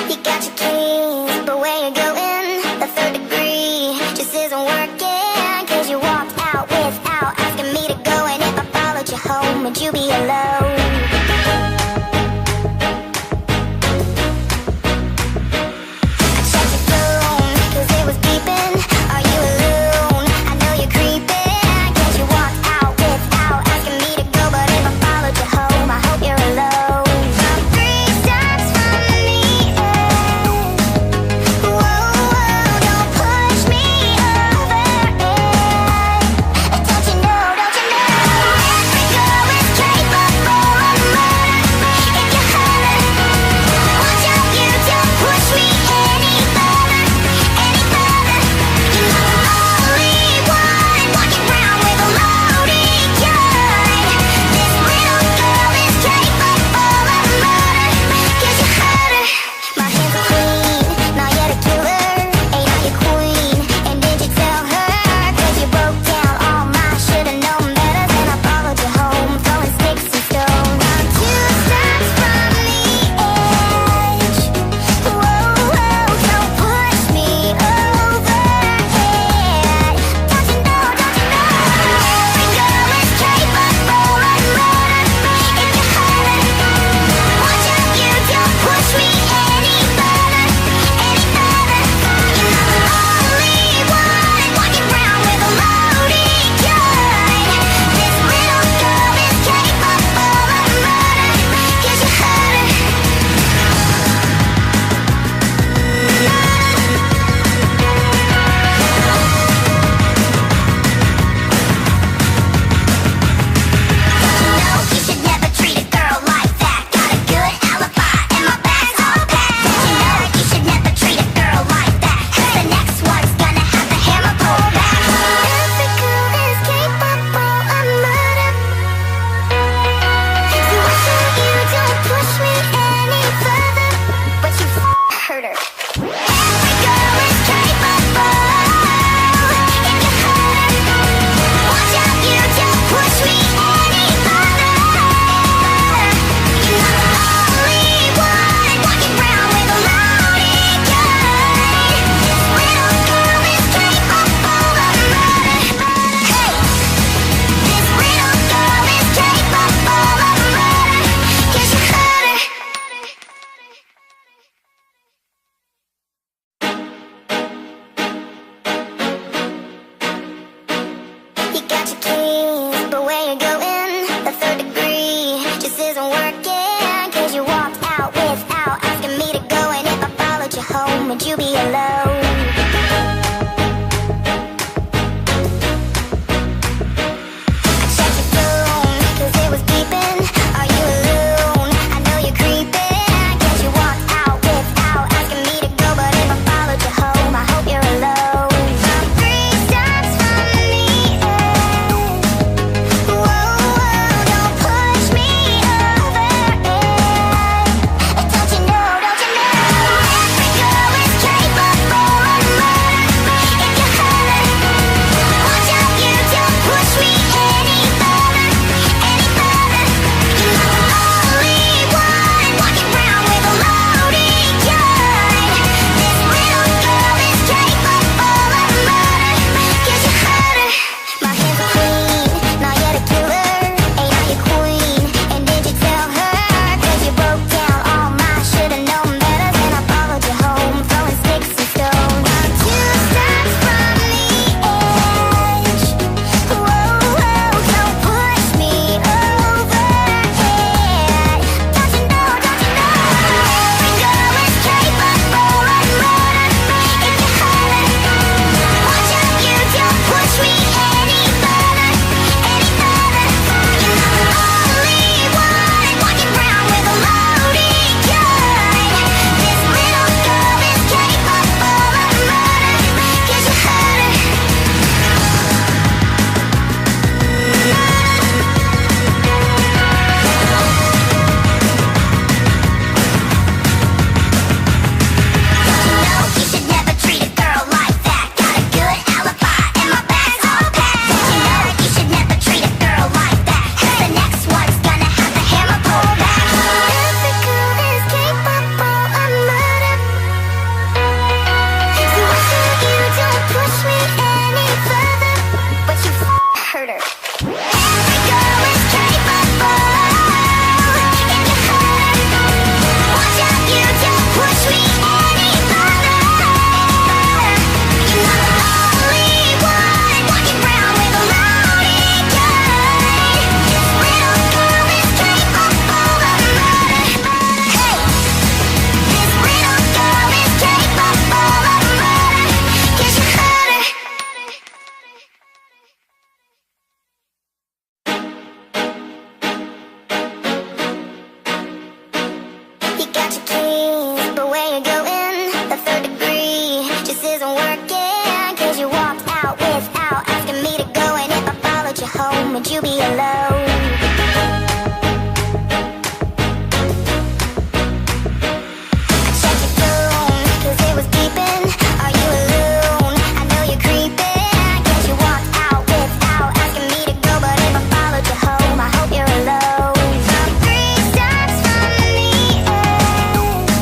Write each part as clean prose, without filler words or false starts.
You got your keys, but where you going? The third degree just isn't working. Cause you walked out without asking me to go. And if I followed you home, would you be alone? I checked your phone, cause it was beeping. Are you alone? I know you're creeping. Cause you walked out without asking me to go. But if I followed you home, I hope you're alone. I'm 3 steps from the end. Whoa, whoa, don't push me over it. Don't you know, don't you know? Every girl is capable of You got your keys, but where you going? The third degree just isn't working. Cause you walked out without asking me to go. And if I followed you home, would you be alone? I checked your phone, cause it was beeping. Are you alone? I know you're creeping. I guess you walked out without asking me to go. But if I followed you home, I hope you're alone. I'm 3 steps from the edge.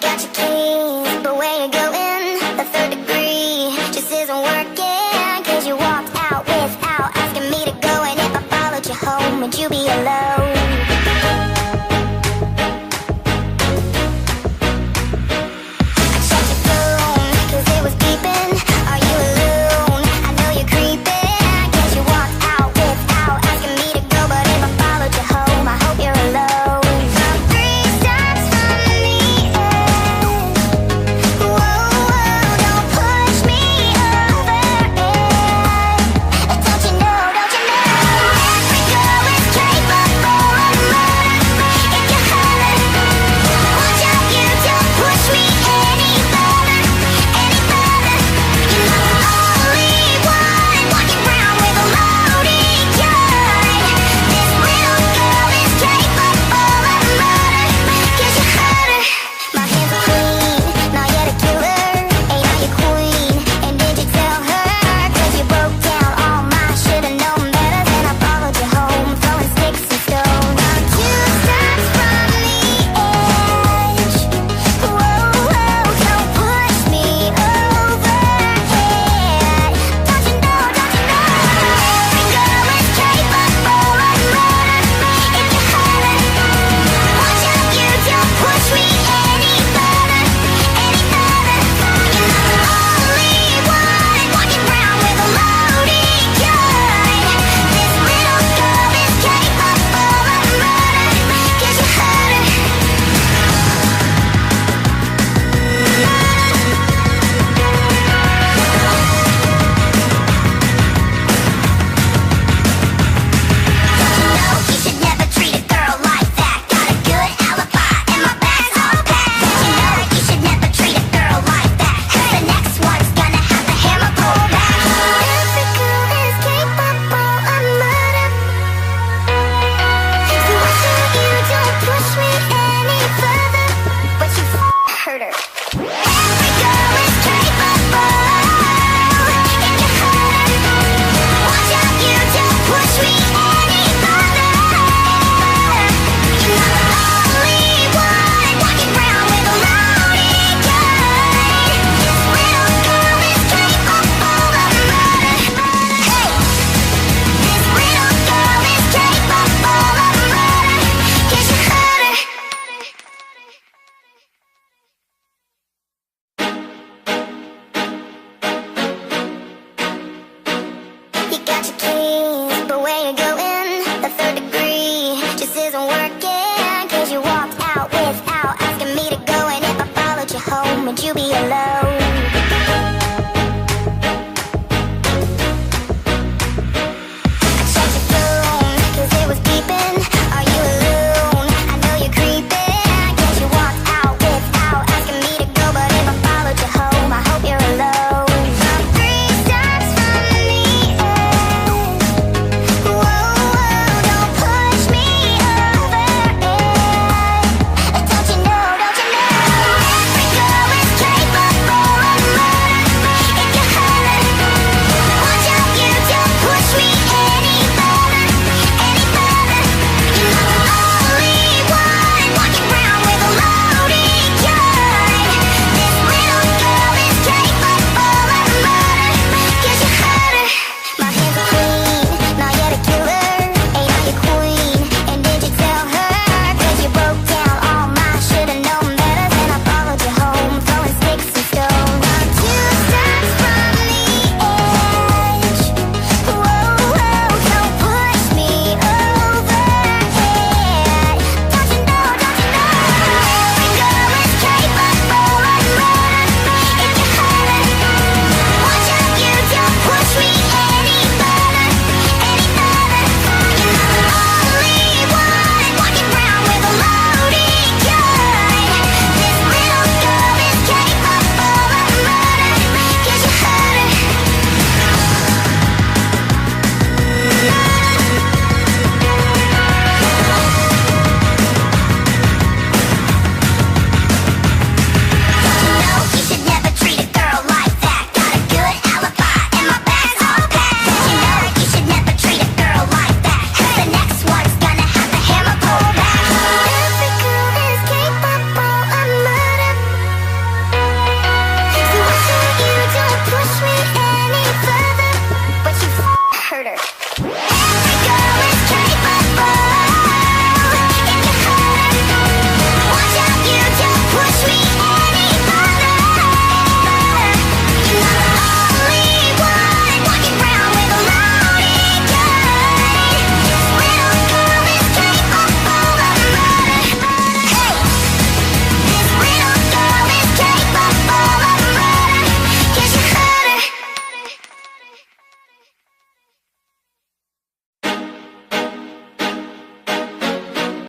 got your keys, but where you going? The third degree just isn't working. Cause you walked out without asking me to go. And if I followed you home, would you be alone? I checked your phone, cause it was beeping. Are you alone? I know you're creeping. Cause you walked out without asking me to go. But if I followed you home, I hope you're alone. I'm 3 steps from the edge. Whoa, whoa, don't push me over it. Don't you know, don't you know? Every girl is capable of murder. If you holler, watch out, you don't push me any further, any further. You're not the only one walking around with a loaded gun. This little girl is capable of murder. Cause you hurt her. My hands are clean, not yet a killer. Ain't I your queen? And did you tell her? Cause you broke down all my should've known better. Then I followed you home, throwing sticks and stones. I'm 2 steps from the edge. Whoa, whoa, don't push me over it. Don't you know, don't you know? Every girl is capable of murder. If you holler, watch out, you don't push me any further, any further. You're not the only one walking around with a loaded gun. This little girl is capable of murder. Cause you hurt her. No, you should never treat a girl like that. Got a good alibi and my back's all packed. You know you should never treat a girl like that. Cause the next one's gonna have the hammer pulled back. Every girl is capable of murder. So watch out, you don't push me any further. But you hurt her. Every girl is capable. If you hurt her, watch out, you don't push me any further. You're not the only one walking around with a loaded gun. This little girl is capable of murder. Hey, this little girl is capable of murder. Cause you hurt her. You got your keys, but where you going? The third degree just isn't working. Cause you walked out without asking me to go. And if I followed you home, would you be alone?